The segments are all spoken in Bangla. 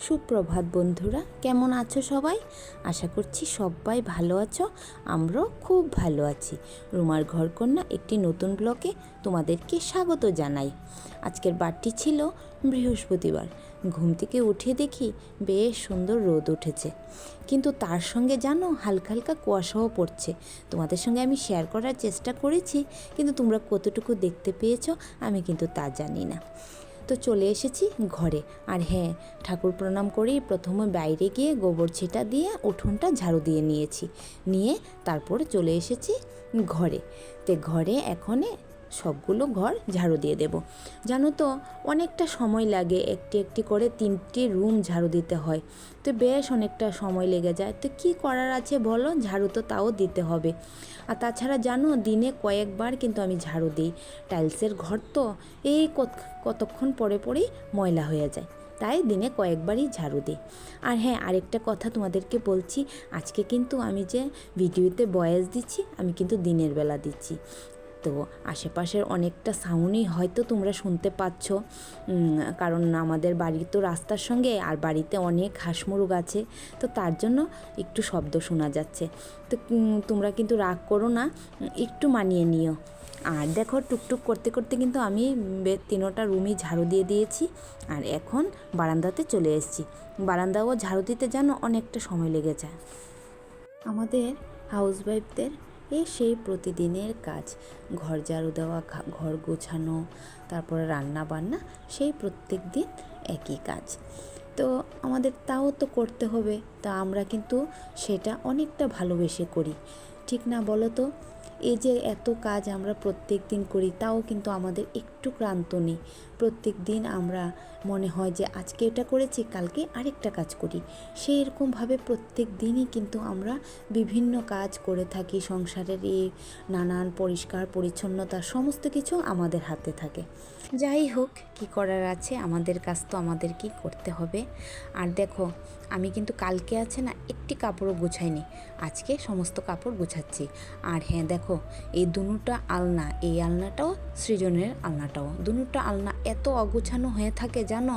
সুপ্রভাত বন্ধুরা, কেমন আছো সবাই? আশা করছি সবাই ভালো আছো। আমরাও খুব ভালো আছি। রুমার ঘরকন্যা একটি নতুন ব্লগে তোমাদেরকে স্বাগত জানাই। আজকের বারটি ছিল বৃহস্পতিবার। ঘুম থেকে উঠে দেখি বেশ সুন্দর রোদ উঠেছে, কিন্তু তার সঙ্গে জানো হালকা হালকা কুয়াশাও পড়ছে। তোমাদের সঙ্গে আমি শেয়ার করার চেষ্টা করেছি, কিন্তু তোমরা কতটুকু দেখতে পেয়েছো আমি কিন্তু তা জানি না। তো চলে এসেছি ঘরে। আর হ্যাঁ, ঠাকুর প্রণাম করেই প্রথমে বাইরে গিয়ে গোবর ছিটা দিয়ে উঠোনটা ঝাড়ু দিয়ে নিয়ে তারপরে চলে এসেছি ঘরে। ঘরে এখনে সবগুলো ঘর ঝাড়ু দিয়ে দেব। জানো তো অনেকটা সময় লাগে, একটি একটি করে 3টি রুম ঝাড়ু দিতে হয়। তো বেশ অনেকটা সময় লেগে যায়। তো কি করার আছে বলো, ঝাড়ু তো তাও দিতে হবে। আর তাছাড়া জানো দিনে কয়েকবার কিন্তু আমি ঝাড়ু দিই। টাইলসের ঘর তো এই কতক্ষণ পরে পরেই ময়লা হয়ে যায়, তাই দিনে কয়েকবারই ঝাড়ু দিই। আর হ্যাঁ, আরেকটা কথা তোমাদেরকে বলছি, আজকে কিন্তু আমি যে ভিডিওতে ভয়েস দিচ্ছি আমি কিন্তু দিনের বেলা দিচ্ছি। তো আশেপাশের অনেকটা সাউন্ডই হয়তো তোমরা শুনতে পাচ্ছ, কারণ আমাদের বাড়ি তো রাস্তার সঙ্গে, আর বাড়িতে অনেক হাঁস মুরগ আছে, তো তার জন্য একটু শব্দ শোনা যাচ্ছে। তো তোমরা কিন্তু রাগ করো না, একটু মানিয়ে নিও। আর দেখো টুকটুক করতে করতে কিন্তু আমি 3টা রুমই ঝাড়ু দিয়ে দিয়েছি। আর এখন বারান্দাতে চলে এসেছি। বারান্দাও ঝাড়ু দিতে জানো অনেকটা সময় লেগে যায়। আমাদের হাউসওয়াইফদের সেই প্রতিদিনের কাজ, ঘর ঝাড়ু দেওয়া, ঘর গোছানো, তারপরে রান্না বান্না, সেই প্রত্যেক দিন একই কাজ। তো আমাদের তাও তো করতে হবে, তা আমরা কিন্তু সেটা অনেকটা ভালোবেসে করি, ঠিক না বলো তো? এই যে এত কাজ আমরা প্রত্যেক দিন করি, তাও কিন্তু আমাদের একটু ক্লান্ত নেই। প্রত্যেক দিন আমরা মনে হয় যে আজকে এটা করেছি, কালকে আরেকটা কাজ করি। সেই রকমভাবে প্রত্যেক দিনই কিন্তু আমরা বিভিন্ন কাজ করে থাকি। সংসারের এই নানান পরিষ্কার পরিচ্ছন্নতা সমস্ত কিছু আমাদের হাতে থাকে। যাই হোক, কি করার আছে, আমাদের কাজ তো আমাদেরকেই করতে হবে। আর দেখো আমি কিন্তু কালকে আছে না একটি কাপড়ও গুছাইনি, আজকে সমস্ত কাপড় গুছাচ্ছি। আর হ্যাঁ দেখো, এই দুটো আলনা, এই আলনাটাও সৃজনের আলনাটাও, দুটো আলনা এত অগুছানো হয়ে থাকে জানো,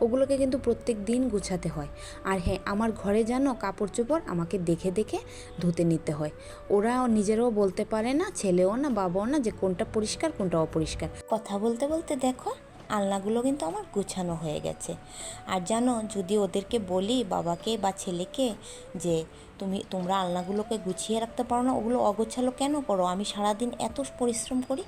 ওগুলোকে কিন্তু প্রত্যেক দিন গুছাতে হয়। আর হ্যাঁ, আমার ঘরে জানো কাপড় চোপড় আমাকে দেখে দেখে ধুতে নিতে হয়। ওরা নিজেরাও বলতে পারে না, ছেলেও না বাবাও না, যে কোনটা পরিষ্কার কোনটা অপরিষ্কার। কথা বলতে বলতে দেখো আলনাগুলো কিন্তু আমার গুছানো হয়ে গেছে। আর জানো, যদি ওদেরকে বলি, বাবাকে বা ছেলেকে, যে তোমরা আলনাগুলোকে গুছিয়ে রাখতে পারো না, ওগুলো অগোছালো কেন করো, আমি সারাদিন এত পরিশ্রম করি,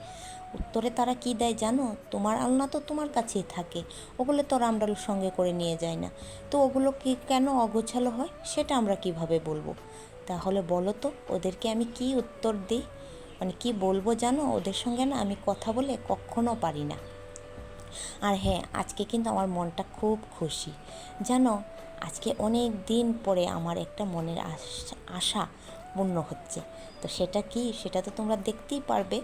উত্তরে তারা কি দেয় জানো, তোমার আলনা তো তোমার কাছেই থাকে, ওগুলো তো আমরা সঙ্গে করে নিয়ে যাই না, তো ওগুলো কি কেন অগোছালো হয় সেটা আমরা কিভাবে বলবো? তাহলে বলো তো ওদেরকে আমি কি উত্তর দিই, মানে কি বলবো জানো? ওদের সঙ্গে না আমি কথা বলে কখনো পারি না। আর হ্যাঁ, আজকে কিন্তু আমার মনটা খুব খুশি জানো। আজকে অনেক দিন পরে আমার একটা মনের আশা পূর্ণ হচ্ছে। তো সেটা কি, সেটা তো তোমরা দেখতেই পারবে।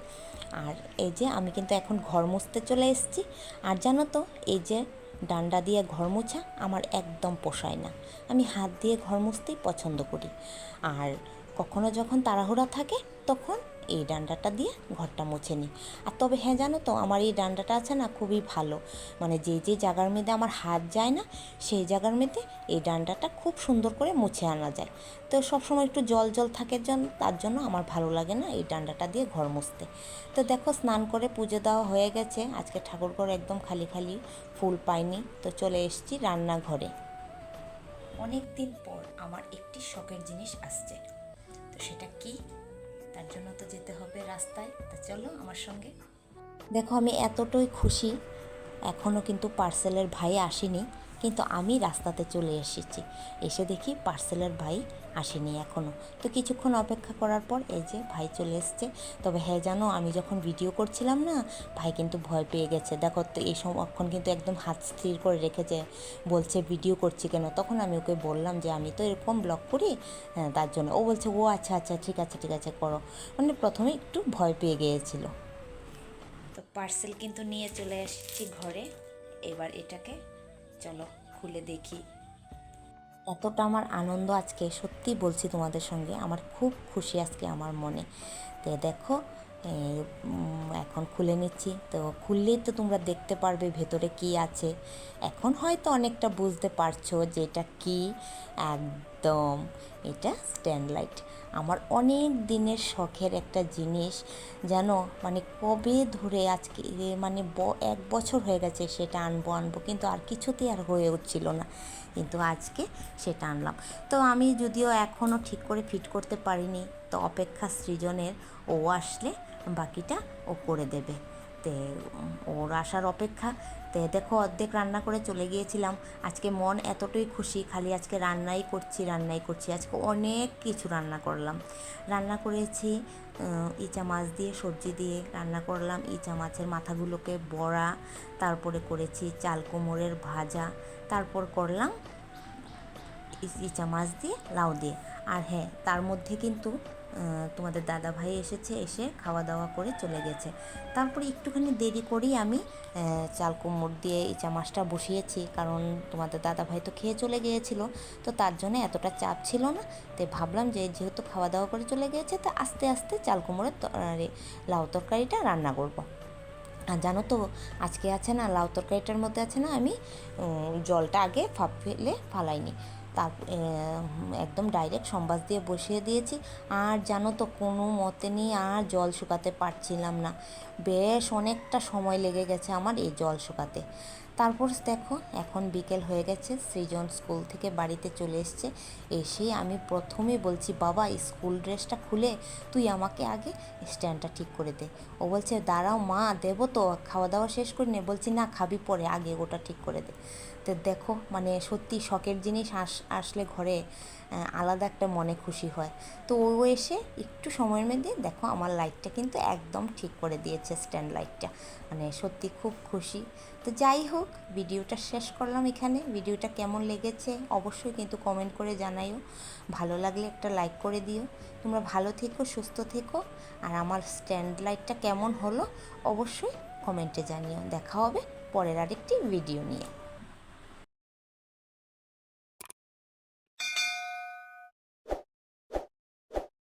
আর এই যে আমি কিন্তু এখন ঘর মুছতে চলে এসেছি। আর জানো তো, এই যে ডান্ডা দিয়ে ঘর মোছা আমার একদম পোষায় না, আমি হাত দিয়ে ঘর মুছতেই পছন্দ করি। আর কখনো যখন তাড়াহুড়া থাকে তখন এই ডান্ডাটা দিয়ে ঘরটা মুছে নিই। আর তবে হ্যাঁ জানো তো, আমার এই ডান্ডাটা আছে না খুবই ভালো, মানে যে যে জায়গার মধ্যে আমার হাত যায় না সেই জায়গার মধ্যে এই ডান্ডাটা খুব সুন্দর করে মুছে আনা যায়। তো সবসময় একটু জল জল থাকে, তার জন্য আমার ভালো লাগে না এই ডান্ডাটা দিয়ে ঘর মুছতে। তো দেখো স্নান করে পুজো দেওয়া হয়ে গেছে, আজকে ঠাকুরঘর একদম খালি খালি, ফুল পাইনি। তো চলে এসেছি রান্নাঘরে। অনেক দিন পর আমার একটি শখের জিনিস আসছে, তো সেটা কি, তার জন্য তো যেতে হবে রাস্তায়। তা চলো আমার সঙ্গে। দেখো আমি এতটাই খুশি, এখনও কিন্তু পার্সেলের ভাই আসেনি, কিন্তু আমি রাস্তাতে চলে এসেছি। এসে দেখি পার্সেলের ভাই আসেনি এখনও। তো কিছুক্ষণ অপেক্ষা করার পর এই যে ভাই চলে এসছে। তবে হ্যাঁ জানো, আমি যখন ভিডিও করছিলাম না, ভাই কিন্তু ভয় পেয়ে গেছে। দেখো তো এই সময়ক্ষণ কিন্তু একদম হাত স্থির করে রেখেছে, বলছে ভিডিও করছি কেন। তখন আমি ওকে বললাম যে আমি তো এরকম ব্লগ করি, হ্যাঁ তার জন্য। ও বলছে ও আচ্ছা আচ্ছা ঠিক আছে ঠিক আছে করো, মানে প্রথমে একটু ভয় পেয়ে গিয়েছিল। তো পার্সেল কিন্তু নিয়ে চলে এসেছি ঘরে। এবার এটাকে চলো খুলে দেখি। এতটা আমার আনন্দ আজকে, সত্যি বলছি তোমাদের সঙ্গে, আমার খুব খুশি আজকে আমার মনে। তো দেখো এখন খুলে নিচ্ছি। তো খুললেই তো তোমরা দেখতে পারবে ভেতরে কি আছে। এখন হয়তো অনেকটা বুঝতে পারছো যে এটা কি। একদম এটা স্ট্যান্ড লাইট। আমার অনেক দিনের শখের একটা জিনিস, জানো, মানে কবে ধরে আজকে মানে 1 বছর হয়ে গেছে সেটা আনবো আনবো, কিন্তু আর কিছুতেই আর হয়ে উঠছিল না, কিন্তু আজকে সেটা আনলাম। তো আমি যদিও এখনও ঠিক করে ফিট করতে পারিনি, তো অপেক্ষা সৃজনের, ও আসলে বাকিটা ও করে দেবে। তে ওর আসার অপেক্ষা। তে দেখো অর্ধেক রান্না করে চলে গিয়েছিলাম। আজকে মন এতটাই খুশি, খালি আজকে রান্নাই করছি। আজকে অনেক কিছু রান্না করলাম। রান্না করেছি ইচা মাছ দিয়ে, সবজি দিয়ে রান্না করলাম। ইচা মাছের মাথাগুলোকে বড়া, তারপরে করেছি চাল কুমড়োর ভাজা, তারপর করলাম ইচা মাছ দিয়ে লাউ দিয়ে। আর হ্যাঁ, তার মধ্যে কিন্তু তোমাদের দাদা ভাই এসে খাওয়া দাওয়া করে চলে গেছে। তারপরে একটুখানি দেরি করেই আমি চাল কুমড়ো দিয়ে ইচা মাছটা বসিয়েছি, কারণ তোমাদের দাদা ভাই তো খেয়ে চলে গিয়েছিল, তো তার জন্য এতটা চাপ ছিল না। তো ভাবলাম যে যেহেতু খাওয়া দাওয়া করে চলে গিয়েছে, তো আস্তে আস্তে চাল কুমড়োর লাউ তরকারিটা রান্না করব। আর জানো তো, আজকে আছে না লাউ তরকারিটার মধ্যে আছে না, আমি জলটা আগে ফালাইনি, তার একদম ডাইরেক্ট সম্বাস দিয়ে বসিয়ে দিয়েছি। আর জানো তো, কোনো মতে নিয়ে আর জল শুকাতে পারছিলাম না, বেশ অনেকটা সময় লেগে গেছে আমার এই জল শুকাতে। তারপর দেখো এখন বিকেল হয়ে গেছে, সৃজন স্কুল থেকে বাড়িতে চলে এসছে। এসেই আমি প্রথমেই বলছি, বাবা স্কুল ড্রেসটা খুলে তুই আমাকে আগে স্ট্যান্ডটা ঠিক করে দে। ও বলছে দাঁড়াও মা, দেবো তো, খাওয়া দাওয়া শেষ করে নে। বলছি না, খাবি পরে, আগে ওটা ঠিক করে দে। তো দেখো মানে সত্যি শখের জিনিস আসলে ঘরে আলাদা একটা মনে খুশি হয়। তো ও এসে একটু সময়ের মধ্যে দেখো আমার লাইটটা কিন্তু একদম ঠিক করে দিয়েছে, স্ট্যান্ড লাইটটা, মানে সত্যি খুব খুশি। তো যাই হোক, ভিডিওটা শেষ করলাম এখানে। ভিডিওটা কেমন লেগেছে অবশ্যই কিন্তু কমেন্ট করে জানাইও। ভালো লাগলে একটা লাইক করে দিও। তোমরা ভালো থেকো, সুস্থ থেকো। আর আমার স্ট্যান্ড লাইটটা কেমন হলো অবশ্যই কমেন্টে জানিও। দেখা হবে পরের আরেকটি ভিডিও নিয়ে।